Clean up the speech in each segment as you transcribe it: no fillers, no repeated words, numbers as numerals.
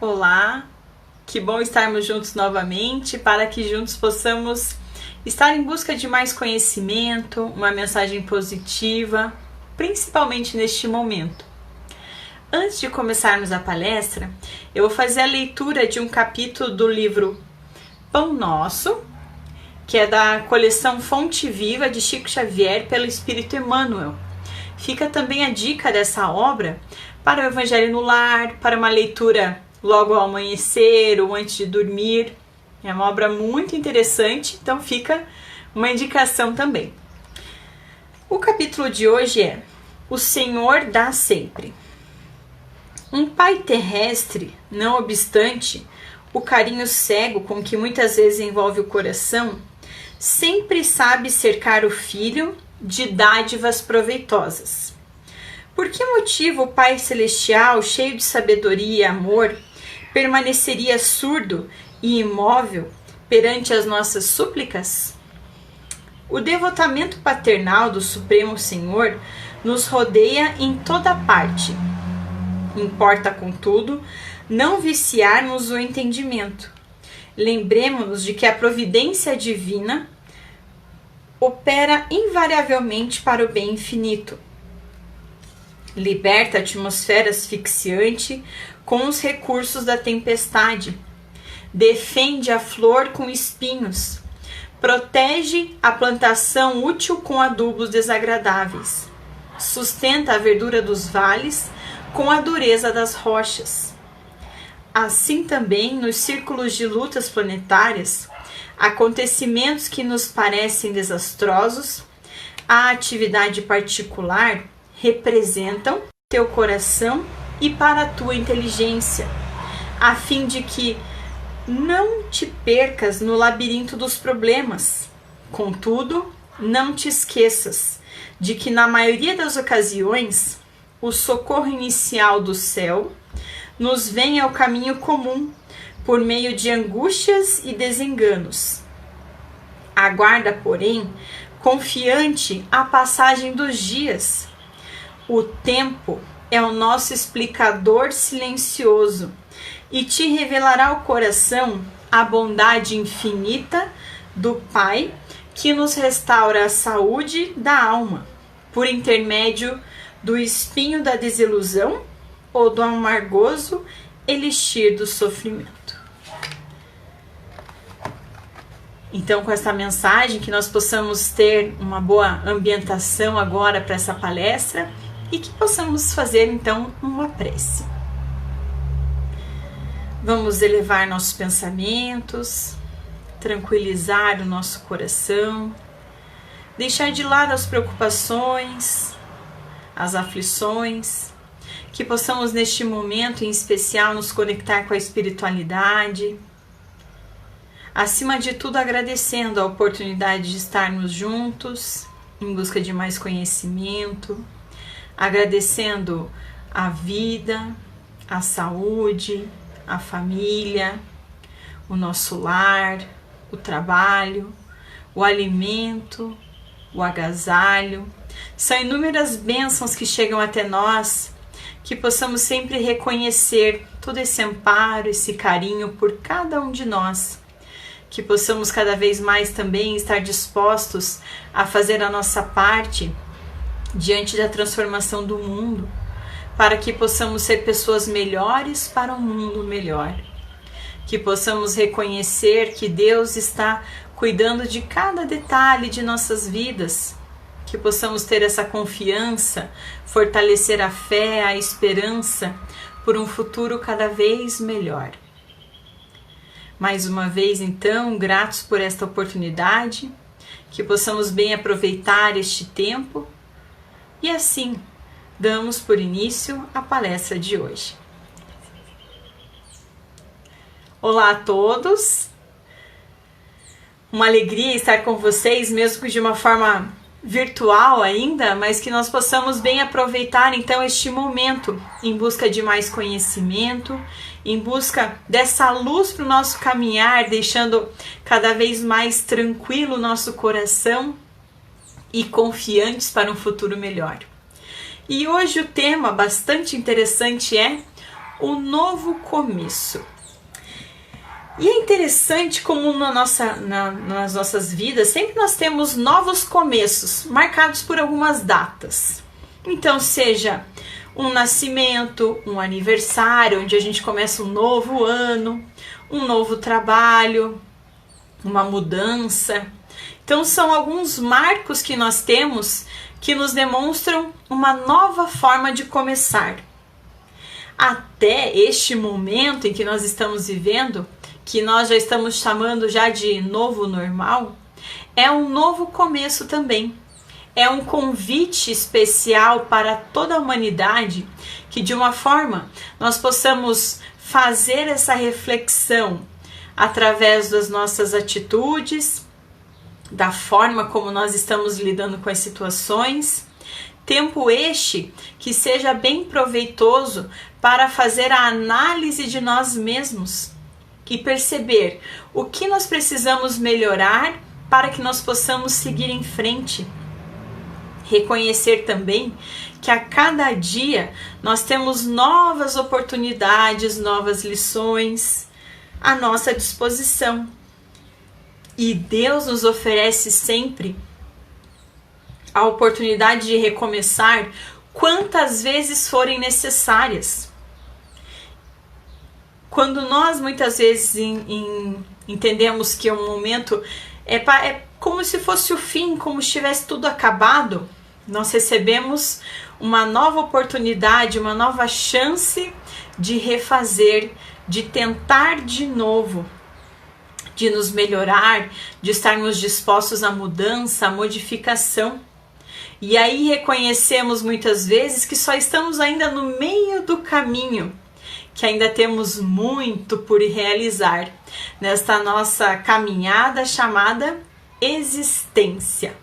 Olá, que bom estarmos juntos novamente para que juntos possamos estar em busca de mais conhecimento, uma mensagem positiva, principalmente neste momento. Antes de começarmos a palestra, eu vou fazer a leitura de um capítulo do livro Pão Nosso, que é da coleção Fonte Viva de Chico Xavier pelo Espírito Emmanuel. Fica também a dica dessa obra para o Evangelho no Lar, para uma leitura logo ao amanhecer ou antes de dormir. É uma obra muito interessante, então fica uma indicação também. O capítulo de hoje é O Senhor dá sempre. Um pai terrestre, não obstante o carinho cego com que muitas vezes envolve o coração, sempre sabe cercar o filho de dádivas proveitosas. Por que motivo o Pai Celestial, cheio de sabedoria e amor, permaneceria surdo e imóvel perante as nossas súplicas? O devotamento paternal do Supremo Senhor nos rodeia em toda parte. Importa, contudo, não viciarmos o entendimento. Lembremos-nos de que a providência divina opera invariavelmente para o bem infinito. Liberta a atmosfera asfixiante com os recursos da tempestade. Defende a flor com espinhos. Protege a plantação útil com adubos desagradáveis. Sustenta a verdura dos vales com a dureza das rochas. Assim também, nos círculos de lutas planetárias, acontecimentos que nos parecem desastrosos, a atividade particular representam teu coração e para a tua inteligência, a fim de que não te percas no labirinto dos problemas. Contudo, não te esqueças de que na maioria das ocasiões, o socorro inicial do céu nos vem ao caminho comum, por meio de angústias e desenganos. Aguarda, porém, confiante a passagem dos dias. O tempo é o nosso explicador silencioso e te revelará ao coração a bondade infinita do Pai que nos restaura a saúde da alma, por intermédio do espinho da desilusão ou do amargoso elixir do sofrimento. Então, com essa mensagem, que nós possamos ter uma boa ambientação agora para essa palestra e que possamos fazer, então, uma prece. Vamos elevar nossos pensamentos, tranquilizar o nosso coração, deixar de lado as preocupações, as aflições, que possamos neste momento em especial nos conectar com a espiritualidade, acima de tudo agradecendo a oportunidade de estarmos juntos em busca de mais conhecimento, agradecendo a vida, a saúde, a família, o nosso lar, o trabalho, o alimento, o agasalho. São inúmeras bênçãos que chegam até nós, que possamos sempre reconhecer todo esse amparo, esse carinho por cada um de nós, que possamos cada vez mais também estar dispostos a fazer a nossa parte diante da transformação do mundo, para que possamos ser pessoas melhores para um mundo melhor, que possamos reconhecer que Deus está cuidando de cada detalhe de nossas vidas, que possamos ter essa confiança, fortalecer a fé, a esperança por um futuro cada vez melhor. Mais uma vez, então, gratos por esta oportunidade, que possamos bem aproveitar este tempo e assim damos por início a palestra de hoje. Olá a todos! Uma alegria estar com vocês, mesmo que de uma forma virtual ainda, mas que nós possamos bem aproveitar então este momento em busca de mais conhecimento, em busca dessa luz para o nosso caminhar, deixando cada vez mais tranquilo o nosso coração e confiantes para um futuro melhor. E hoje o tema bastante interessante é o novo começo. E é interessante como nas nossas vidas sempre nós temos novos começos, marcados por algumas datas. Então, seja um nascimento, um aniversário, onde a gente começa um novo ano, um novo trabalho, uma mudança. Então, são alguns marcos que nós temos que nos demonstram uma nova forma de começar. Até este momento em que nós estamos vivendo, que nós já estamos chamando já de novo normal, é um novo começo também. É um convite especial para toda a humanidade que, de uma forma, nós possamos fazer essa reflexão através das nossas atitudes, da forma como nós estamos lidando com as situações. Tempo este que seja bem proveitoso para fazer a análise de nós mesmos e perceber o que nós precisamos melhorar para que nós possamos seguir em frente. Reconhecer também que a cada dia nós temos novas oportunidades, novas lições à nossa disposição. E Deus nos oferece sempre a oportunidade de recomeçar quantas vezes forem necessárias. Quando nós muitas vezes entendemos que um momento é como se fosse o fim, como se tivesse tudo acabado, nós recebemos uma nova oportunidade, uma nova chance de refazer, de tentar de novo, de nos melhorar, de estarmos dispostos à mudança, à modificação. E aí reconhecemos muitas vezes que só estamos ainda no meio do caminho, que ainda temos muito por realizar nesta nossa caminhada chamada existência.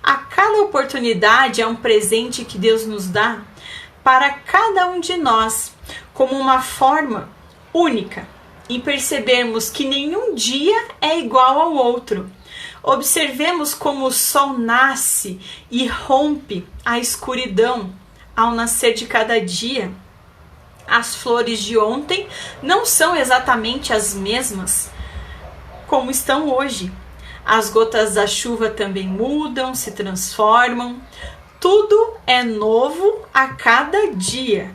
A cada oportunidade é um presente que Deus nos dá para cada um de nós, como uma forma única em percebermos que nenhum dia é igual ao outro. Observemos como o sol nasce e rompe a escuridão ao nascer de cada dia. As flores de ontem não são exatamente as mesmas como estão hoje. As gotas da chuva também mudam, se transformam. Tudo é novo a cada dia.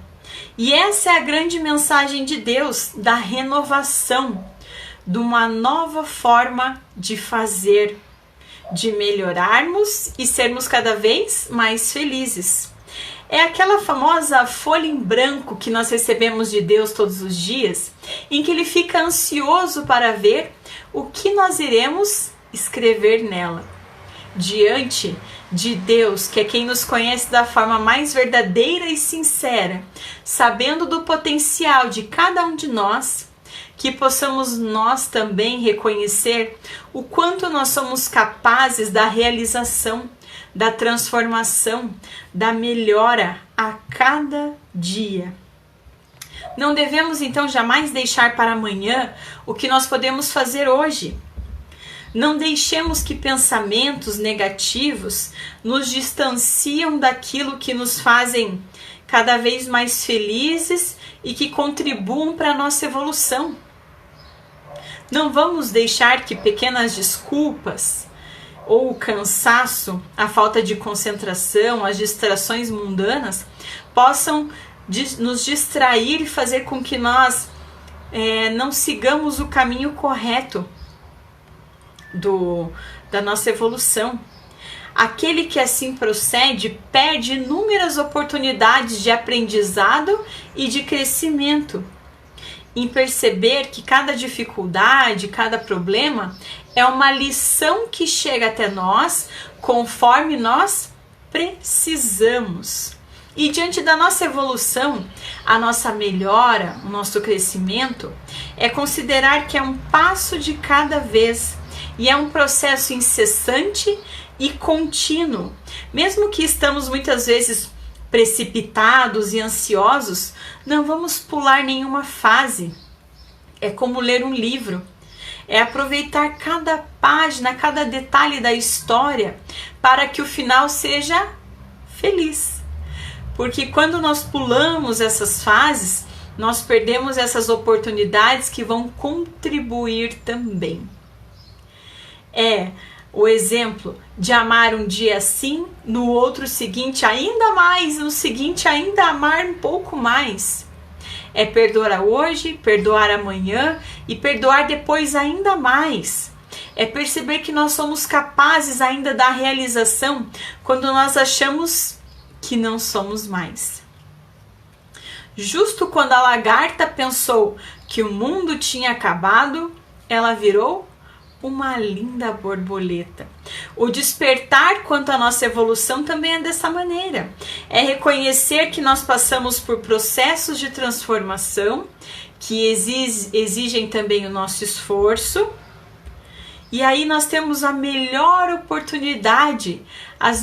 E essa é a grande mensagem de Deus, da renovação, de uma nova forma de fazer, de melhorarmos e sermos cada vez mais felizes. É aquela famosa folha em branco que nós recebemos de Deus todos os dias, em que Ele fica ansioso para ver o que nós iremos escrever nela. Diante de Deus, que é quem nos conhece da forma mais verdadeira e sincera, sabendo do potencial de cada um de nós, que possamos nós também reconhecer o quanto nós somos capazes da realização, da transformação, da melhora a cada dia. Não devemos então jamais deixar para amanhã o que nós podemos fazer hoje. Não deixemos que pensamentos negativos nos distanciam daquilo que nos fazem cada vez mais felizes e que contribuam para a nossa evolução. Não vamos deixar que pequenas desculpas ou o cansaço, a falta de concentração, as distrações mundanas possam nos distrair e fazer com que nós não sigamos o caminho correto da nossa evolução. Aquele que assim procede perde inúmeras oportunidades de aprendizado e de crescimento, em perceber que cada dificuldade, cada problema é uma lição que chega até nós conforme nós precisamos. E diante da nossa evolução, a nossa melhora, o nosso crescimento, é considerar que é um passo de cada vez e é um processo incessante e contínuo. Mesmo que estamos muitas vezes precipitados e ansiosos, não vamos pular nenhuma fase. É como ler um livro. É aproveitar cada página, cada detalhe da história para que o final seja feliz. Porque quando nós pulamos essas fases, nós perdemos essas oportunidades que vão contribuir também. É o exemplo de amar um dia assim, no outro seguinte ainda mais, no seguinte ainda amar um pouco mais. É perdoar hoje, perdoar amanhã e perdoar depois ainda mais. É perceber que nós somos capazes ainda da realização quando nós achamos que não somos mais. Justo quando a lagarta pensou que o mundo tinha acabado, ela virou uma linda borboleta. O despertar quanto à nossa evolução também é dessa maneira. É reconhecer que nós passamos por processos de transformação que exigem também o nosso esforço. E aí nós temos a melhor oportunidade, os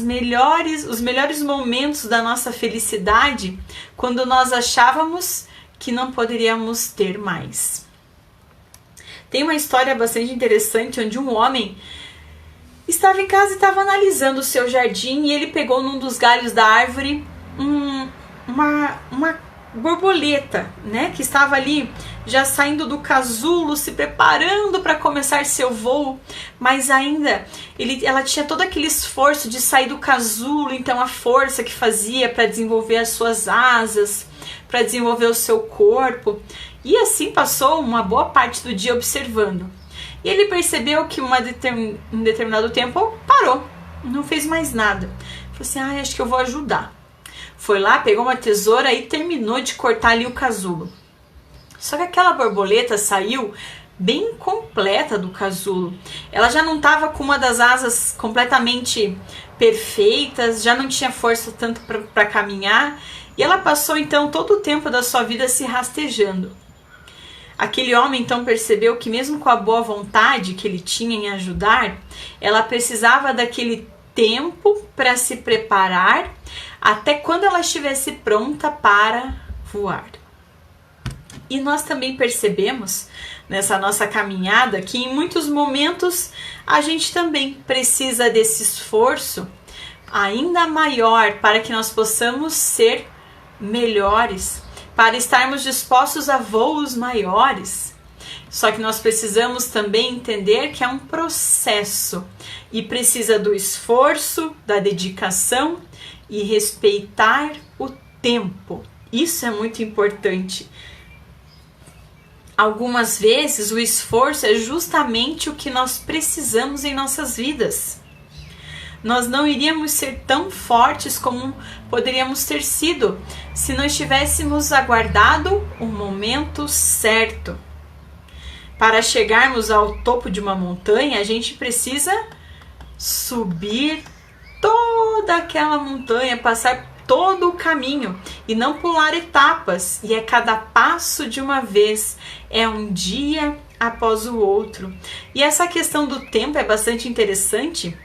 melhores momentos da nossa felicidade quando nós achávamos que não poderíamos ter mais. Tem uma história bastante interessante onde um homem estava em casa e estava analisando o seu jardim e ele pegou num dos galhos da árvore uma borboleta, né, que estava ali já saindo do casulo, se preparando para começar seu voo, mas ainda ela tinha todo aquele esforço de sair do casulo, então a força que fazia para desenvolver as suas asas, para desenvolver o seu corpo, e assim passou uma boa parte do dia observando. E ele percebeu que um determinado tempo parou, não fez mais nada. Falou assim, acho que eu vou ajudar. Foi lá, pegou uma tesoura e terminou de cortar ali o casulo. Só que aquela borboleta saiu bem completa do casulo. Ela já não estava com uma das asas completamente perfeitas, já não tinha força tanto para caminhar. E ela passou então todo o tempo da sua vida se rastejando. Aquele homem então percebeu que mesmo com a boa vontade que ele tinha em ajudar, ela precisava daquele tempo para se preparar até quando ela estivesse pronta para voar. E nós também percebemos nessa nossa caminhada que em muitos momentos a gente também precisa desse esforço ainda maior para que nós possamos ser melhores, para estarmos dispostos a voos maiores. Só que nós precisamos também entender que é um processo e precisa do esforço, da dedicação e respeitar o tempo. Isso é muito importante. Algumas vezes o esforço é justamente o que nós precisamos em nossas vidas. Nós não iríamos ser tão fortes como poderíamos ter sido se não estivéssemos aguardado o momento certo. Para chegarmos ao topo de uma montanha, a gente precisa subir toda aquela montanha, passar todo o caminho e não pular etapas. E é cada passo de uma vez, é um dia após o outro. E essa questão do tempo é bastante interessante,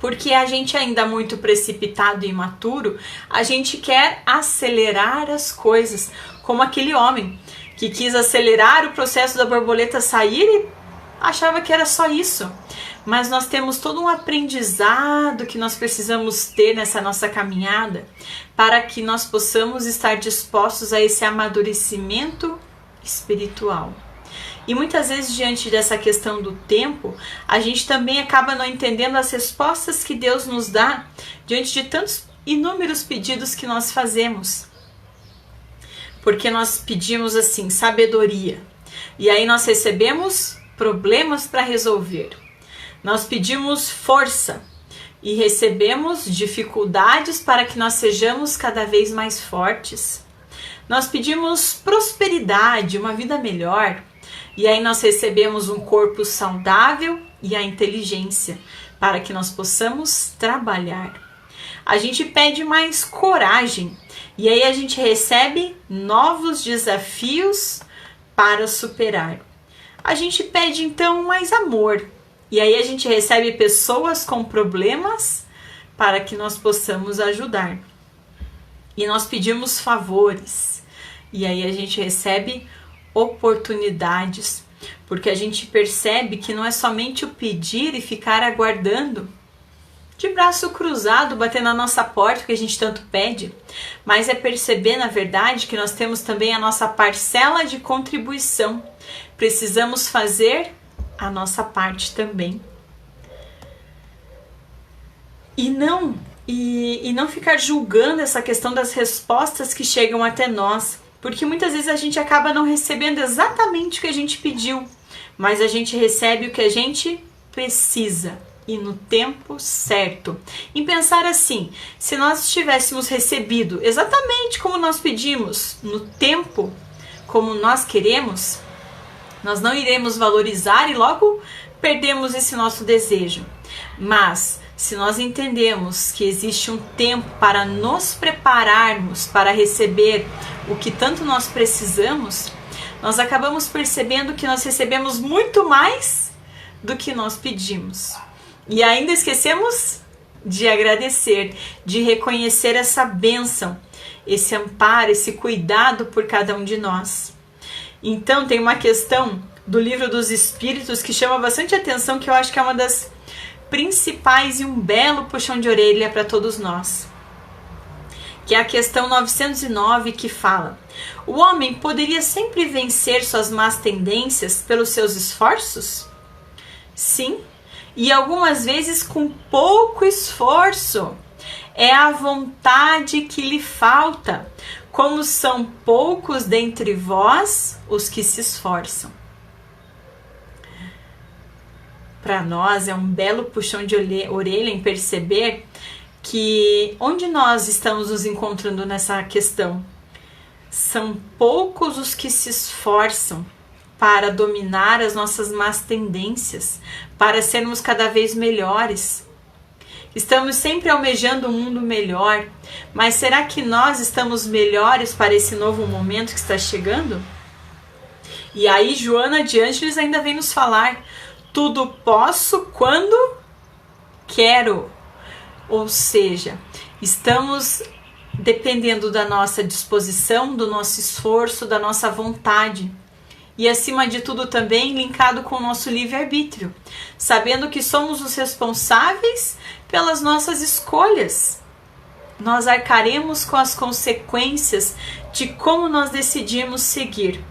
porque a gente ainda muito precipitado e imaturo, a gente quer acelerar as coisas, como aquele homem que quis acelerar o processo da borboleta sair e achava que era só isso. Mas nós temos todo um aprendizado que nós precisamos ter nessa nossa caminhada para que nós possamos estar dispostos a esse amadurecimento espiritual. E muitas vezes, diante dessa questão do tempo, a gente também acaba não entendendo as respostas que Deus nos dá diante de tantos inúmeros pedidos que nós fazemos. Porque nós pedimos assim, sabedoria, e aí nós recebemos problemas para resolver. Nós pedimos força e recebemos dificuldades para que nós sejamos cada vez mais fortes. Nós pedimos prosperidade, uma vida melhor, e aí nós recebemos um corpo saudável e a inteligência para que nós possamos trabalhar. A gente pede mais coragem e aí a gente recebe novos desafios para superar. A gente pede então mais amor e aí a gente recebe pessoas com problemas para que nós possamos ajudar. E nós pedimos favores e aí a gente recebe oportunidades, porque a gente percebe que não é somente o pedir e ficar aguardando, de braço cruzado, batendo na nossa porta, que a gente tanto pede, mas é perceber, na verdade, que nós temos também a nossa parcela de contribuição. Precisamos fazer a nossa parte também. E não ficar julgando essa questão das respostas que chegam até nós, porque muitas vezes a gente acaba não recebendo exatamente o que a gente pediu, mas a gente recebe o que a gente precisa e no tempo certo. Em pensar assim, se nós tivéssemos recebido exatamente como nós pedimos, no tempo como nós queremos, nós não iremos valorizar e logo perdemos esse nosso desejo. Mas se nós entendemos que existe um tempo para nos prepararmos para receber o que tanto nós precisamos, nós acabamos percebendo que nós recebemos muito mais do que nós pedimos. E ainda esquecemos de agradecer, de reconhecer essa bênção, esse amparo, esse cuidado por cada um de nós. Então tem uma questão do Livro dos Espíritos que chama bastante atenção, que eu acho que é uma das principais e um belo puxão de orelha para todos nós. Que é a questão 909, que fala: o homem poderia sempre vencer suas más tendências pelos seus esforços? Sim, e algumas vezes com pouco esforço. É a vontade que lhe falta, como são poucos dentre vós os que se esforçam. Para nós é um belo puxão de orelha em perceber que onde nós estamos nos encontrando nessa questão, são poucos os que se esforçam para dominar as nossas más tendências, para sermos cada vez melhores. Estamos sempre almejando um mundo melhor, mas será que nós estamos melhores para esse novo momento que está chegando? E aí Joana de Ângeles ainda vem nos falar: tudo posso quando quero. Ou seja, estamos dependendo da nossa disposição, do nosso esforço, da nossa vontade. E acima de tudo também linkado com o nosso livre-arbítrio, sabendo que somos os responsáveis pelas nossas escolhas. Nós arcaremos com as consequências de como nós decidimos seguir.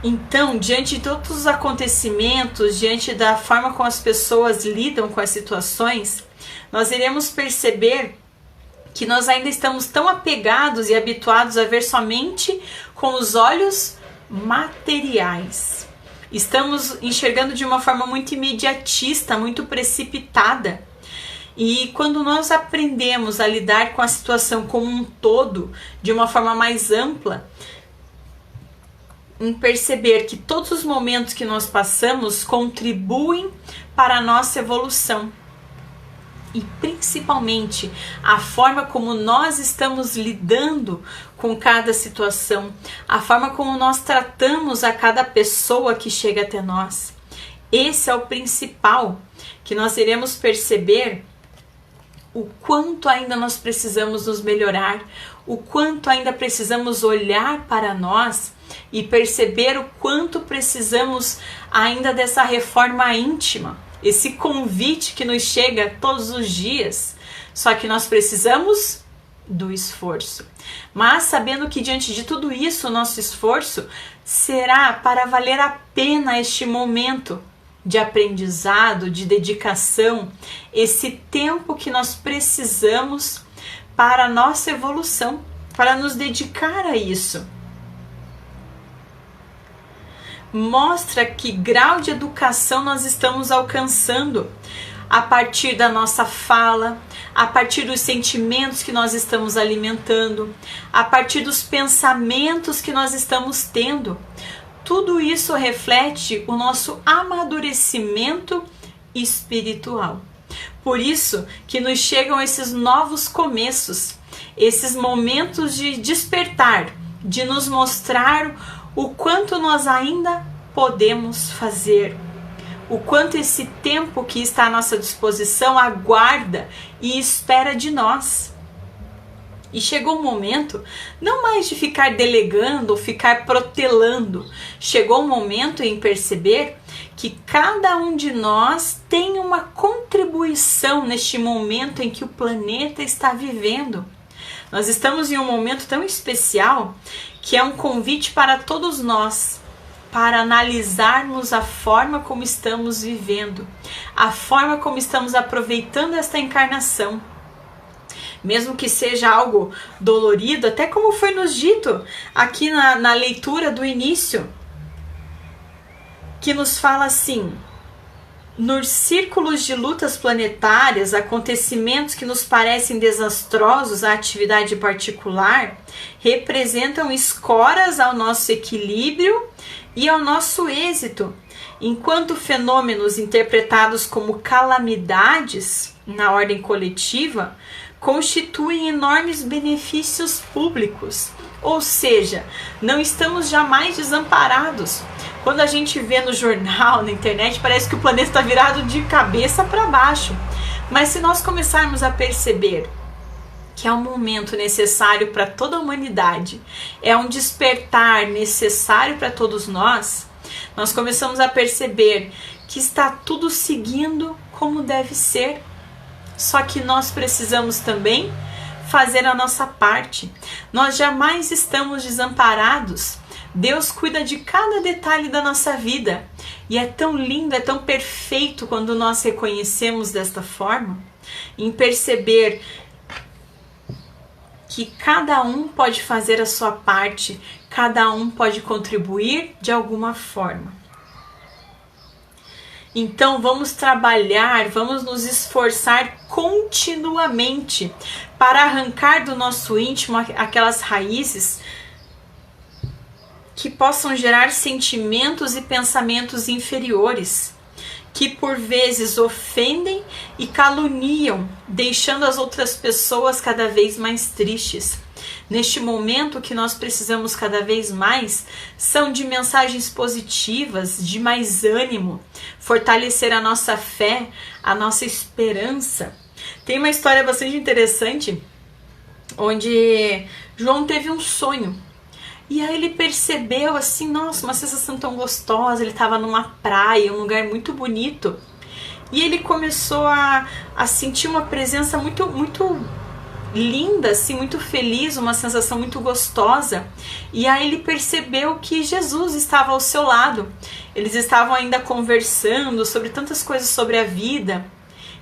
Então, diante de todos os acontecimentos, diante da forma como as pessoas lidam com as situações, nós iremos perceber que nós ainda estamos tão apegados e habituados a ver somente com os olhos materiais. Estamos enxergando de uma forma muito imediatista, muito precipitada. E quando nós aprendemos a lidar com a situação como um todo, de uma forma mais ampla, em perceber que todos os momentos que nós passamos contribuem para a nossa evolução. E principalmente a forma como nós estamos lidando com cada situação, a forma como nós tratamos a cada pessoa que chega até nós. Esse é o principal, que nós iremos perceber o quanto ainda nós precisamos nos melhorar, o quanto ainda precisamos olhar para nós e perceber o quanto precisamos ainda dessa reforma íntima, esse convite que nos chega todos os dias, só que nós precisamos do esforço. Mas sabendo que diante de tudo isso, o nosso esforço será para valer a pena este momento de aprendizado, de dedicação, esse tempo que nós precisamos para a nossa evolução, para nos dedicar a isso. Mostra que grau de educação nós estamos alcançando a partir da nossa fala, a partir dos sentimentos que nós estamos alimentando, a partir dos pensamentos que nós estamos tendo. Tudo isso reflete o nosso amadurecimento espiritual. Por isso que nos chegam esses novos começos, esses momentos de despertar, de nos mostrar o quanto nós ainda podemos fazer, o quanto esse tempo que está à nossa disposição aguarda e espera de nós. E chegou o momento não mais de ficar delegando ou ficar protelando. Chegou o momento em perceber que cada um de nós tem uma contribuição neste momento em que o planeta está vivendo. Nós estamos em um momento tão especial que é um convite para todos nós, para analisarmos a forma como estamos vivendo, a forma como estamos aproveitando esta encarnação. Mesmo que seja algo dolorido, até como foi nos dito aqui na leitura do início, que nos fala assim: nos círculos de lutas planetárias, acontecimentos que nos parecem desastrosos à atividade particular representam escoras ao nosso equilíbrio e ao nosso êxito, enquanto fenômenos interpretados como calamidades na ordem coletiva constituem enormes benefícios públicos. Ou seja, não estamos jamais desamparados. Quando a gente vê no jornal, na internet, parece que o planeta está virado de cabeça para baixo. Mas se nós começarmos a perceber que é um momento necessário para toda a humanidade, é um despertar necessário para todos nós, nós começamos a perceber que está tudo seguindo como deve ser. Só que nós precisamos também fazer a nossa parte. Nós jamais estamos desamparados. Deus cuida de cada detalhe da nossa vida. E é tão lindo, é tão perfeito quando nós reconhecemos desta forma, em perceber que cada um pode fazer a sua parte, cada um pode contribuir de alguma forma. Então vamos trabalhar, vamos nos esforçar continuamente para arrancar do nosso íntimo aquelas raízes que possam gerar sentimentos e pensamentos inferiores, que por vezes ofendem e caluniam, deixando as outras pessoas cada vez mais tristes. Neste momento, o que nós precisamos cada vez mais são de mensagens positivas, de mais ânimo, fortalecer a nossa fé, a nossa esperança. Tem uma história bastante interessante, onde João teve um sonho. E aí ele percebeu assim, nossa, uma sensação tão gostosa, ele estava numa praia, um lugar muito bonito. E ele começou a sentir uma presença muito linda, assim, muito feliz, uma sensação muito gostosa. E aí ele percebeu que Jesus estava ao seu lado. Eles estavam ainda conversando sobre tantas coisas sobre a vida.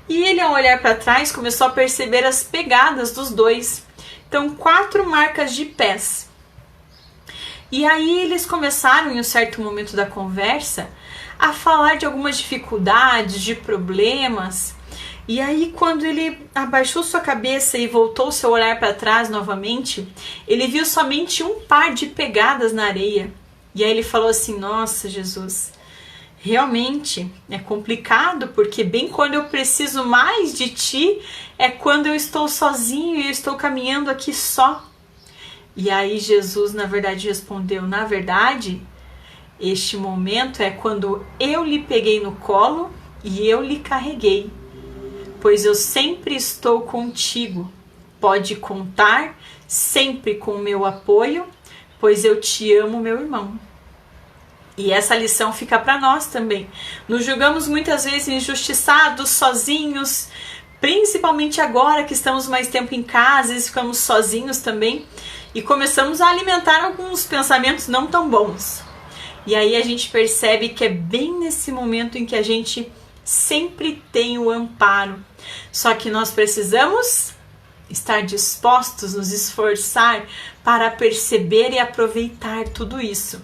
E ele, ao olhar para trás, começou a perceber as pegadas dos dois. Então, 4 marcas de pés. E aí eles começaram, em um certo momento da conversa, a falar de algumas dificuldades, de problemas. E aí, quando ele abaixou sua cabeça e voltou seu olhar para trás novamente, ele viu somente um par de pegadas na areia. E aí ele falou assim: nossa, Jesus, realmente é complicado, porque bem quando eu preciso mais de ti, é quando eu estou sozinho e eu estou caminhando aqui só. E aí Jesus, na verdade, respondeu: na verdade, este momento é quando eu lhe peguei no colo e eu lhe carreguei. Pois eu sempre estou contigo. Pode contar sempre com o meu apoio, pois eu te amo, meu irmão. E essa lição fica para nós também. Nos julgamos muitas vezes injustiçados, sozinhos, principalmente agora que estamos mais tempo em casa e ficamos sozinhos também, e começamos a alimentar alguns pensamentos não tão bons. E aí a gente percebe que é bem nesse momento em que a gente sempre tem o amparo. Só que nós precisamos estar dispostos, nos esforçar para perceber e aproveitar tudo isso.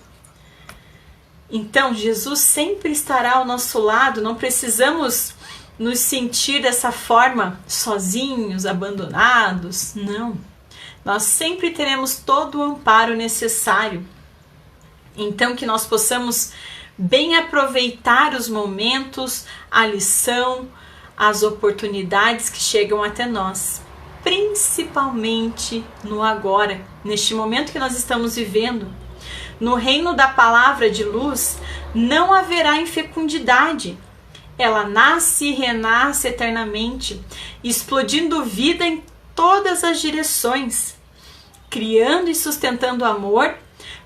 Então, Jesus sempre estará ao nosso lado, não precisamos nos sentir dessa forma sozinhos, abandonados, não. Nós sempre teremos todo o amparo necessário. Então, que nós possamos bem aproveitar os momentos, a lição, as oportunidades que chegam até nós, principalmente no agora, neste momento que nós estamos vivendo. No reino da palavra de luz não haverá infecundidade. Ela nasce e renasce eternamente, explodindo vida em todas as direções, criando e sustentando amor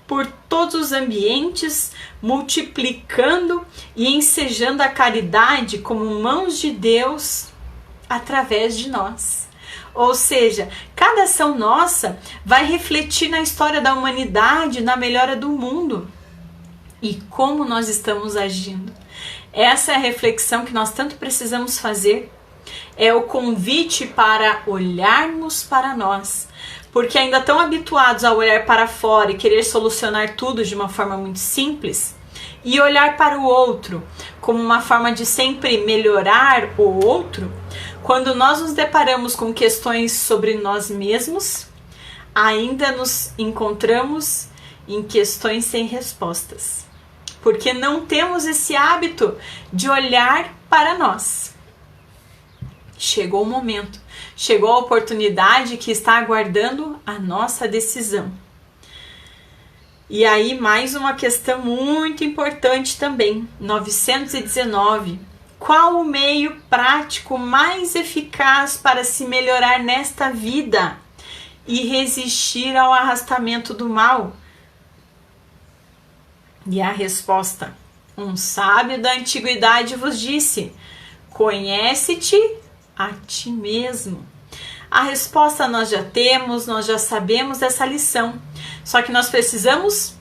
por todos os ambientes, multiplicando e ensejando a caridade como mãos de Deus através de nós. Ou seja, cada ação nossa vai refletir na história da humanidade, na melhora do mundo. E como nós estamos agindo. Essa é a reflexão que nós tanto precisamos fazer. É o convite para olharmos para nós. Porque ainda tão habituados a olhar para fora e querer solucionar tudo de uma forma muito simples, e olhar para o outro como uma forma de sempre melhorar o outro, quando nós nos deparamos com questões sobre nós mesmos, ainda nos encontramos em questões sem respostas. Porque não temos esse hábito de olhar para nós. Chegou o momento, chegou a oportunidade que está aguardando a nossa decisão. E aí mais uma questão muito importante também, 919. Qual o meio prático mais eficaz para se melhorar nesta vida e resistir ao arrastamento do mal? E a resposta: um sábio da antiguidade vos disse: conhece-te a ti mesmo. A resposta nós já temos, nós já sabemos dessa lição, só que nós precisamos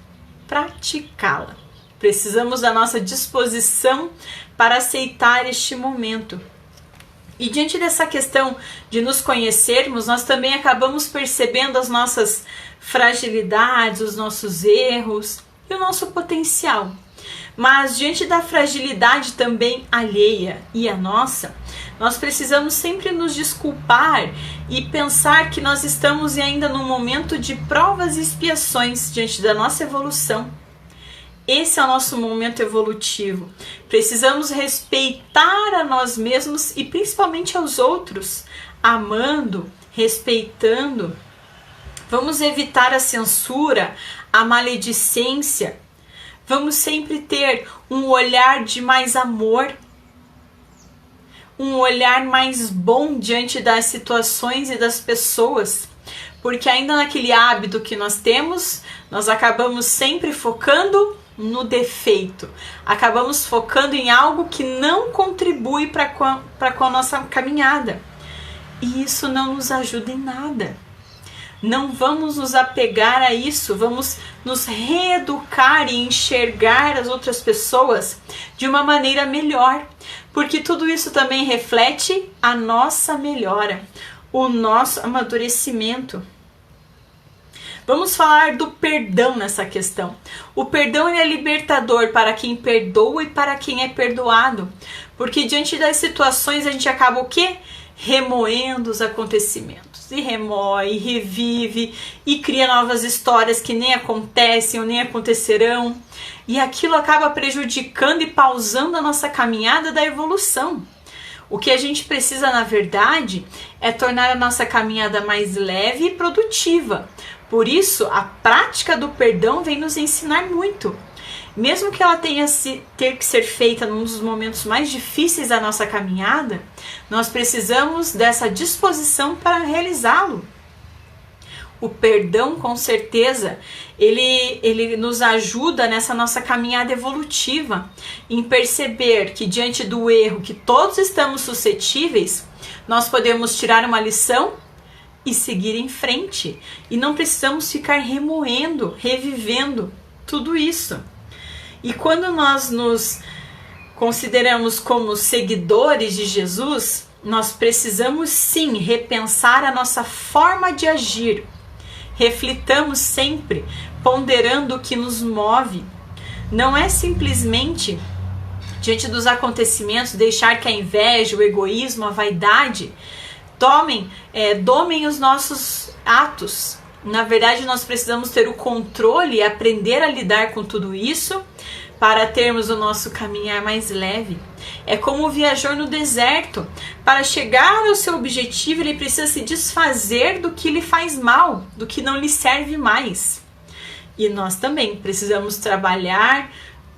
praticá-la. Precisamos da nossa disposição para aceitar este momento. E diante dessa questão de nos conhecermos, nós também acabamos percebendo as nossas fragilidades, os nossos erros e o nosso potencial. Mas diante da fragilidade também alheia e a nossa, nós precisamos sempre nos desculpar e pensar que nós estamos ainda num momento de provas e expiações diante da nossa evolução. Esse é o nosso momento evolutivo. Precisamos respeitar a nós mesmos e principalmente aos outros, amando, respeitando. Vamos evitar a censura, a maledicência. Vamos sempre ter um olhar de mais amor, um olhar mais bom diante das situações e das pessoas, porque ainda naquele hábito que nós temos, nós acabamos sempre focando no defeito, acabamos focando em algo que não contribui para com a nossa caminhada, e isso não nos ajuda em nada. Não vamos nos apegar a isso, vamos nos reeducar e enxergar as outras pessoas de uma maneira melhor, porque tudo isso também reflete a nossa melhora, o nosso amadurecimento. Vamos falar do perdão nessa questão. O perdão é libertador para quem perdoa e para quem é perdoado, porque diante das situações a gente acaba o quê? Remoendo os acontecimentos. E remoe, e revive, e cria novas histórias que nem acontecem ou nem acontecerão. E aquilo acaba prejudicando e pausando a nossa caminhada da evolução. O que a gente precisa, na verdade, é tornar a nossa caminhada mais leve e produtiva. Por isso, a prática do perdão vem nos ensinar muito. Mesmo que ela ter que ser feita num dos momentos mais difíceis da nossa caminhada, nós precisamos dessa disposição para realizá-lo. O perdão, com certeza, ele nos ajuda nessa nossa caminhada evolutiva, em perceber que diante do erro que todos estamos suscetíveis, nós podemos tirar uma lição e seguir em frente. E não precisamos ficar remoendo, revivendo tudo isso. E quando nós nos consideramos como seguidores de Jesus, nós precisamos sim repensar a nossa forma de agir. Reflitamos sempre, ponderando o que nos move. Não é simplesmente, diante dos acontecimentos, deixar que a inveja, o egoísmo, a vaidade domem os nossos atos. Na verdade, nós precisamos ter o controle e aprender a lidar com tudo isso para termos o nosso caminhar mais leve. É como o viajor no deserto. Para chegar ao seu objetivo, ele precisa se desfazer do que lhe faz mal, do que não lhe serve mais. E nós também precisamos trabalhar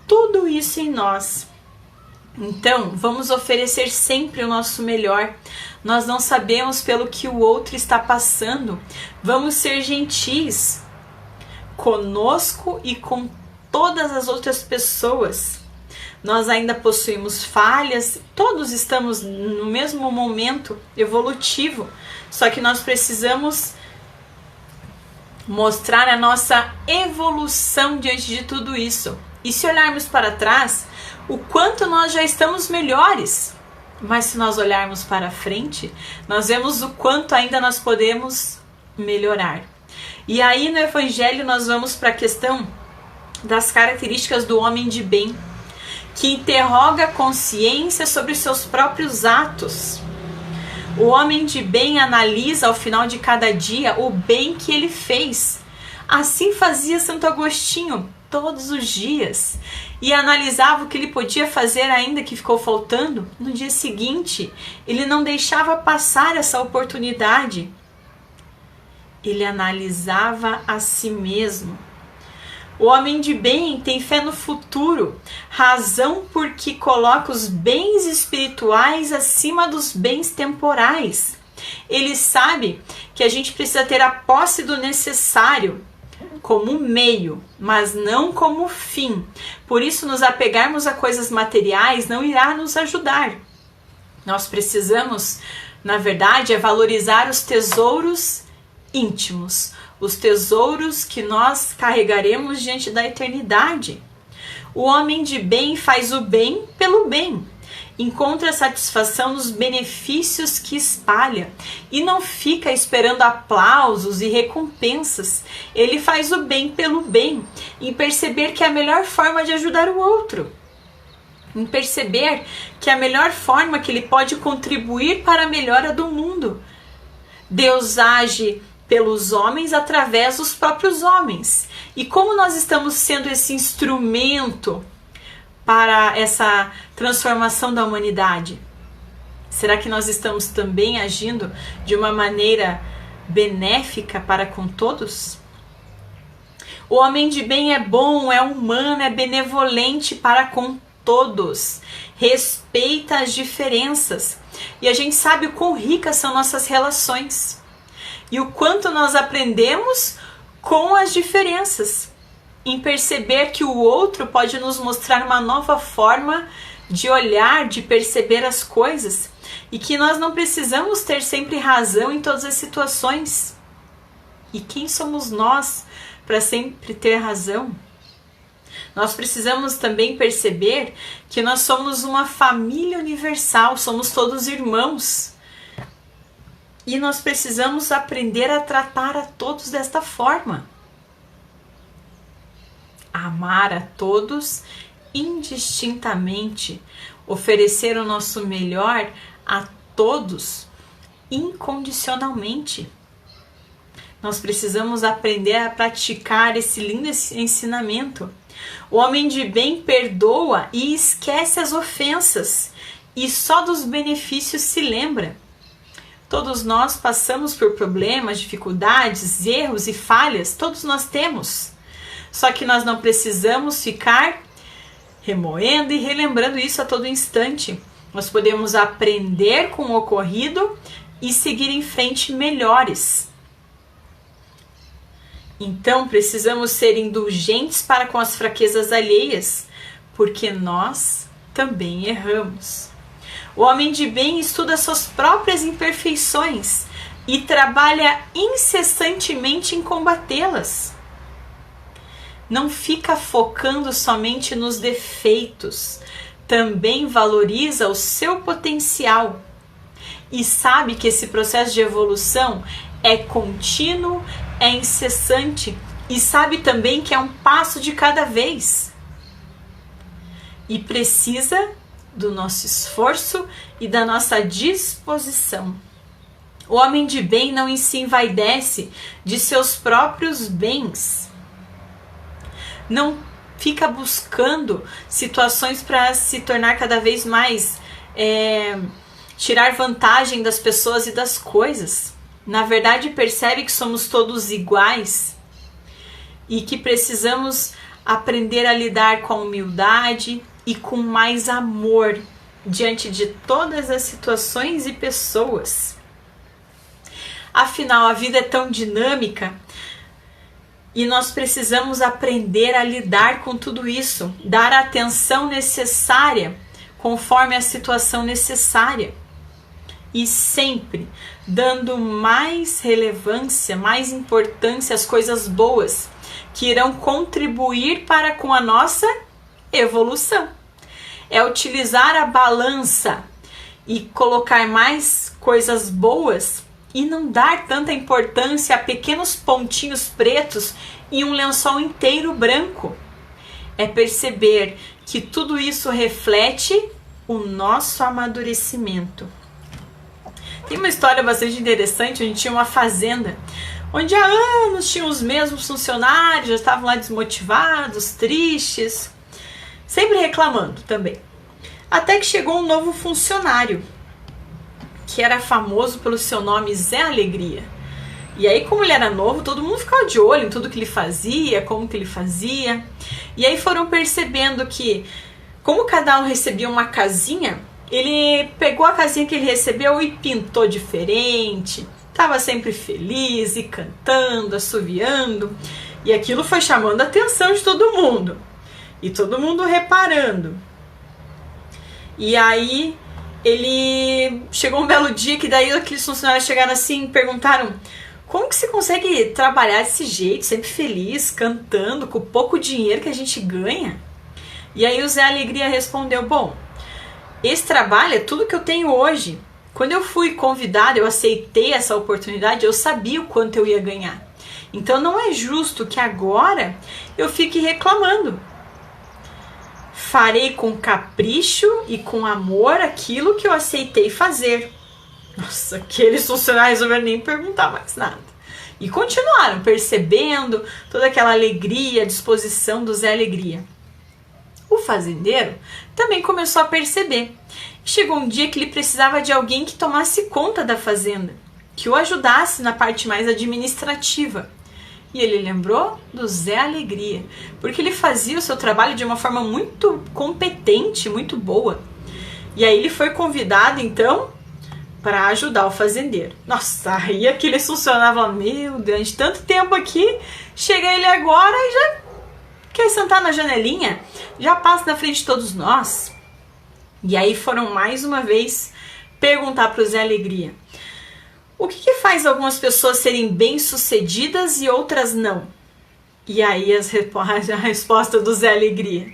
tudo isso em nós. Então, vamos oferecer sempre o nosso melhor. Nós não sabemos pelo que o outro está passando. Vamos ser gentis. conosco e com todas as outras pessoas. Nós ainda possuímos falhas, todos estamos no mesmo momento evolutivo, só que nós precisamos mostrar a nossa evolução diante de tudo isso. E se olharmos para trás, o quanto nós já estamos melhores. Mas se nós olharmos para frente, nós vemos o quanto ainda nós podemos melhorar. E aí no Evangelho nós vamos para a questão das características do homem de bem, que interroga a consciência sobre os seus próprios atos. O homem de bem analisa ao final de cada dia o bem que ele fez. Assim fazia Santo Agostinho todos os dias e analisava o que ele podia fazer ainda que ficou faltando. No dia seguinte, ele não deixava passar essa oportunidade. Ele analisava a si mesmo. O homem de bem tem fé no futuro, razão porque coloca os bens espirituais acima dos bens temporais. Ele sabe que a gente precisa ter a posse do necessário como meio, mas não como fim. Por isso, nos apegarmos a coisas materiais não irá nos ajudar. Nós precisamos, na verdade, valorizar os tesouros íntimos, os tesouros que nós carregaremos diante da eternidade. O homem de bem faz o bem pelo bem, encontra satisfação nos benefícios que espalha e não fica esperando aplausos e recompensas. Ele faz o bem pelo bem, em perceber que é a melhor forma de ajudar o outro, em perceber que é a melhor forma que ele pode contribuir para a melhora do mundo. Deus age pelos homens através dos próprios homens. E como nós estamos sendo esse instrumento para essa transformação da humanidade? Será que nós estamos também agindo de uma maneira benéfica para com todos? O homem de bem é bom, é humano, é benevolente para com todos, respeita as diferenças. E a gente sabe o quão ricas são nossas relações e o quanto nós aprendemos com as diferenças, em perceber que o outro pode nos mostrar uma nova forma de olhar, de perceber as coisas, e que nós não precisamos ter sempre razão em todas as situações. E quem somos nós para sempre ter razão? Nós precisamos também perceber que nós somos uma família universal, somos todos irmãos. E nós precisamos aprender a tratar a todos desta forma. Amar a todos indistintamente, oferecer o nosso melhor a todos incondicionalmente. Nós precisamos aprender a praticar esse lindo ensinamento. O homem de bem perdoa e esquece as ofensas, e só dos benefícios se lembra. Todos nós passamos por problemas, dificuldades, erros e falhas, todos nós temos. Só que nós não precisamos ficar remoendo e relembrando isso a todo instante. Nós podemos aprender com o ocorrido e seguir em frente melhores. Então precisamos ser indulgentes para com as fraquezas alheias, porque nós também erramos. O homem de bem estuda suas próprias imperfeições e trabalha incessantemente em combatê-las. Não fica focando somente nos defeitos, também valoriza o seu potencial e sabe que esse processo de evolução é contínuo, é incessante, e sabe também que é um passo de cada vez. E precisa do nosso esforço e da nossa disposição. O homem de bem não se envaidece de seus próprios bens. Não fica buscando situações para se tornar cada vez mais, tirar vantagem das pessoas e das coisas. Na verdade, percebe que somos todos iguais e que precisamos aprender a lidar com humildade e com mais amor diante de todas as situações e pessoas. Afinal, a vida é tão dinâmica E nós precisamos aprender a lidar com tudo isso, dar a atenção necessária conforme a situação necessária. E sempre dando mais relevância, mais importância às coisas boas que irão contribuir para com a nossa evolução. É utilizar a balança e colocar mais coisas boas e não dar tanta importância a pequenos pontinhos pretos em um lençol inteiro branco. É perceber que tudo isso reflete o nosso amadurecimento. Tem uma história bastante interessante. A gente tinha uma fazenda onde há anos tinham os mesmos funcionários, já estavam lá desmotivados, tristes, sempre reclamando também. Até que chegou um novo funcionário, que era famoso pelo seu nome Zé Alegria. E aí, como ele era novo, todo mundo ficava de olho em tudo que ele fazia, como que ele fazia. E aí foram percebendo que, como cada um recebia uma casinha, ele pegou a casinha que ele recebeu e pintou diferente. Estava sempre feliz e cantando, assoviando. E aquilo foi chamando a atenção de todo mundo. E todo mundo reparando. E aí ele chegou um belo dia que daí aqueles funcionários chegaram assim e perguntaram: como que você consegue trabalhar desse jeito, sempre feliz, cantando, com o pouco dinheiro que a gente ganha? E aí o Zé Alegria respondeu: bom, esse trabalho é tudo que eu tenho hoje. Quando eu fui convidado, eu aceitei essa oportunidade, eu sabia o quanto eu ia ganhar. Então não é justo que agora eu fique reclamando. Farei com capricho e com amor aquilo que eu aceitei fazer. Nossa, aqueles funcionários não resolveram nem perguntar mais nada. E continuaram percebendo toda aquela alegria, disposição do Zé Alegria. O fazendeiro também começou a perceber. Chegou um dia que ele precisava de alguém que tomasse conta da fazenda, que o ajudasse na parte mais administrativa. E ele lembrou do Zé Alegria, porque ele fazia o seu trabalho de uma forma muito competente, muito boa. E aí ele foi convidado, então, para ajudar o fazendeiro. Nossa, aí aqueles funcionavam: meu Deus, de tanto tempo aqui, chega ele agora e já quer sentar na janelinha, já passa na frente de todos nós. E aí foram mais uma vez perguntar para o Zé Alegria: o que faz algumas pessoas serem bem-sucedidas e outras não? E aí a resposta do Zé Alegria: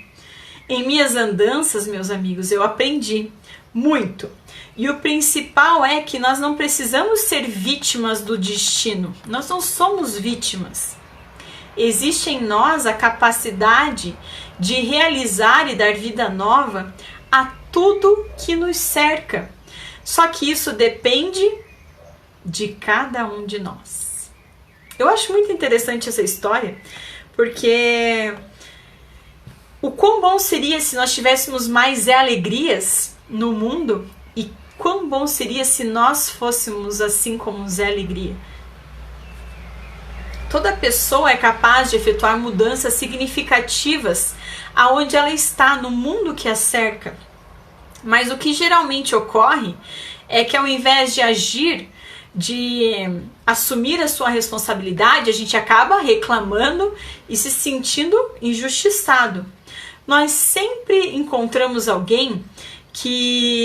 em minhas andanças, meus amigos, eu aprendi muito. E o principal é que nós não precisamos ser vítimas do destino. Nós não somos vítimas. Existe em nós a capacidade de realizar e dar vida nova a tudo que nos cerca. Só que isso depende de cada um de nós. Eu acho muito interessante essa história, porque o quão bom seria se nós tivéssemos mais alegrias no mundo, e quão bom seria se nós fôssemos assim como Zé Alegria. Toda pessoa é capaz de efetuar mudanças significativas aonde ela está, no mundo que a cerca. Mas o que geralmente ocorre é que, ao invés de agir, de assumir a sua responsabilidade, a gente acaba reclamando e se sentindo injustiçado. Nós sempre encontramos alguém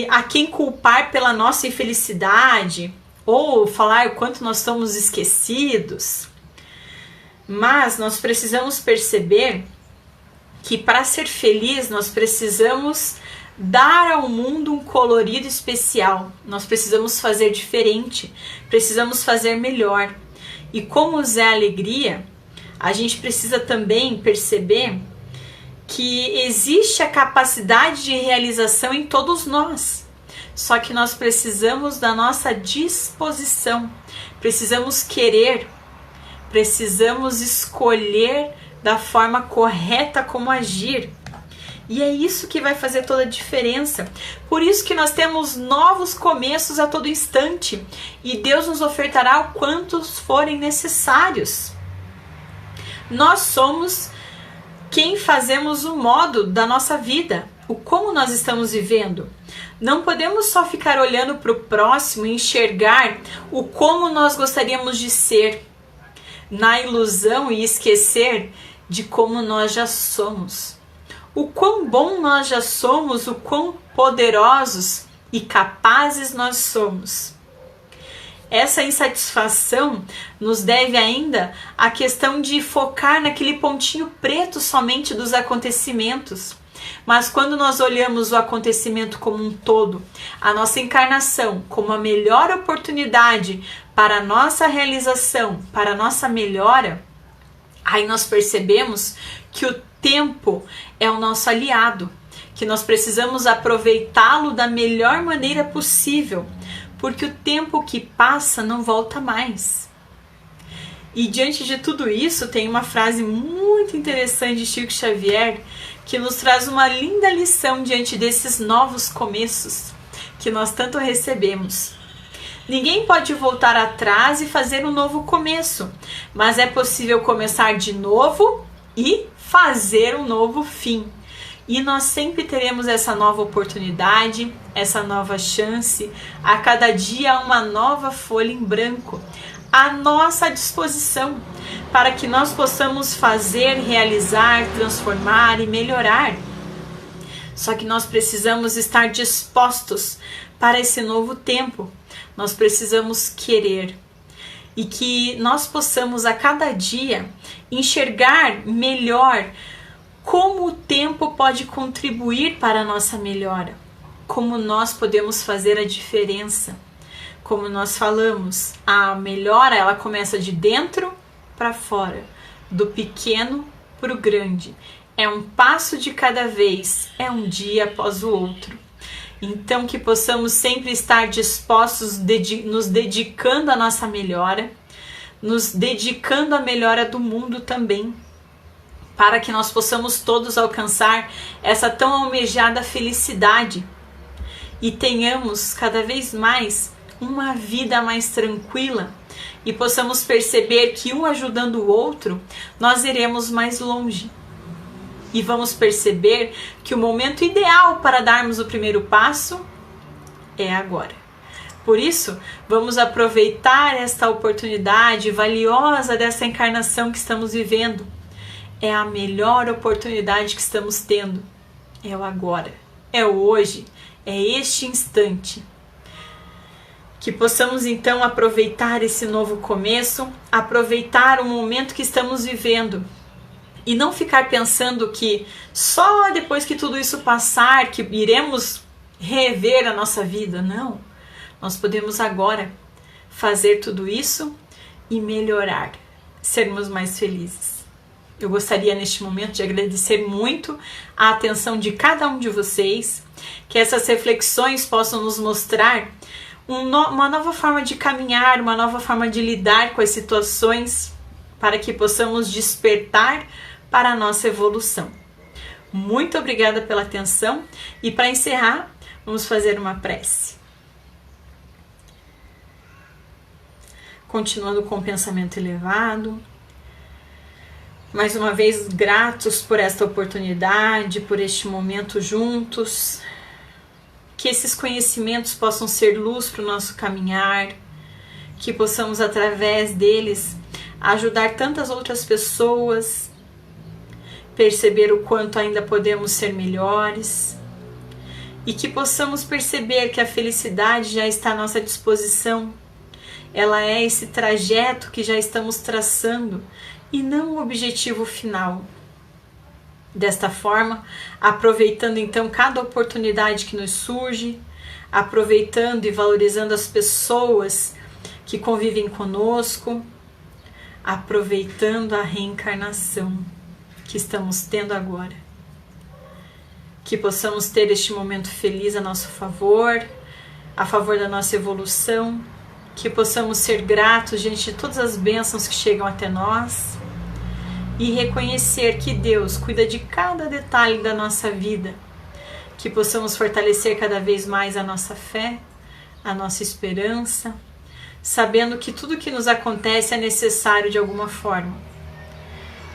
a quem culpar pela nossa infelicidade ou falar o quanto nós estamos esquecidos. Mas nós precisamos perceber que, para ser feliz, nós precisamos dar ao mundo um colorido especial. Nós precisamos fazer diferente, precisamos fazer melhor. E como o Zé Alegria, a gente precisa também perceber que existe a capacidade de realização em todos nós. Só que nós precisamos da nossa disposição, precisamos querer, precisamos escolher da forma correta como agir. E é isso que vai fazer toda a diferença. Por isso que nós temos novos começos a todo instante. E Deus nos ofertará o quantos forem necessários. Nós somos quem fazemos o modo da nossa vida, o como nós estamos vivendo. Não podemos só ficar olhando para o próximo e enxergar o como nós gostaríamos de ser. na ilusão e esquecer de como nós já somos. O quão bom nós já somos, o quão poderosos e capazes nós somos. Essa insatisfação nos deve ainda à questão de focar naquele pontinho preto somente dos acontecimentos. Mas quando nós olhamos o acontecimento como um todo, a nossa encarnação como a melhor oportunidade para a nossa realização, para a nossa melhora, aí nós percebemos que o tempo é o nosso aliado, que nós precisamos aproveitá-lo da melhor maneira possível, porque o tempo que passa não volta mais. E diante de tudo isso, tem uma frase muito interessante de Chico Xavier que nos traz uma linda lição diante desses novos começos que nós tanto recebemos. Ninguém pode voltar atrás e fazer um novo começo, mas é possível começar de novo e fazer um novo fim. E nós sempre teremos essa nova oportunidade, essa nova chance, a cada dia uma nova folha em branco, à nossa disposição, para que nós possamos fazer, realizar, transformar e melhorar. Só que nós precisamos estar dispostos para esse novo tempo, nós precisamos querer. E que nós possamos a cada dia enxergar melhor como o tempo pode contribuir para a nossa melhora, como nós podemos fazer a diferença. Como nós falamos, a melhora ela começa de dentro para fora, do pequeno para o grande. É um passo de cada vez, é um dia após o outro. Então que possamos sempre estar dispostos, nos dedicando à nossa melhora, nos dedicando à melhora do mundo também, para que nós possamos todos alcançar essa tão almejada felicidade e tenhamos cada vez mais uma vida mais tranquila e possamos perceber que um ajudando o outro, nós iremos mais longe. E vamos perceber que o momento ideal para darmos o primeiro passo é agora. Por isso, vamos aproveitar esta oportunidade valiosa dessa encarnação que estamos vivendo. É a melhor oportunidade que estamos tendo. É o agora, é o hoje, é este instante. Que possamos então aproveitar esse novo começo, aproveitar o momento que estamos vivendo e não ficar pensando que só depois que tudo isso passar que iremos rever a nossa vida. Não, nós podemos agora fazer tudo isso e melhorar, sermos mais felizes. Eu gostaria neste momento de agradecer muito a atenção de cada um de vocês, que essas reflexões possam nos mostrar uma nova forma de caminhar, uma nova forma de lidar com as situações, para que possamos despertar para a nossa evolução. Muito obrigada pela atenção e para encerrar, vamos fazer uma prece. Continuando com o pensamento elevado, mais uma vez gratos por esta oportunidade, por este momento juntos. Que esses conhecimentos possam ser luz para o nosso caminhar, que possamos através deles ajudar tantas outras pessoas, perceber o quanto ainda podemos ser melhores e que possamos perceber que a felicidade já está à nossa disposição. Ela é esse trajeto que já estamos traçando e não o objetivo final. Desta forma, aproveitando então cada oportunidade que nos surge, aproveitando e valorizando as pessoas que convivem conosco, aproveitando a reencarnação que estamos tendo agora. Que possamos ter este momento feliz a nosso favor, a favor da nossa evolução, que possamos ser gratos diante de todas as bênçãos que chegam até nós, e reconhecer que Deus cuida de cada detalhe da nossa vida, que possamos fortalecer cada vez mais a nossa fé, a nossa esperança, sabendo que tudo que nos acontece é necessário de alguma forma,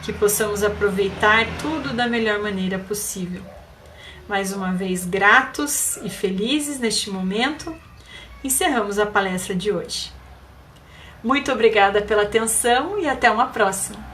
que possamos aproveitar tudo da melhor maneira possível. Mais uma vez, gratos e felizes neste momento, encerramos a palestra de hoje. Muito obrigada pela atenção e até uma próxima!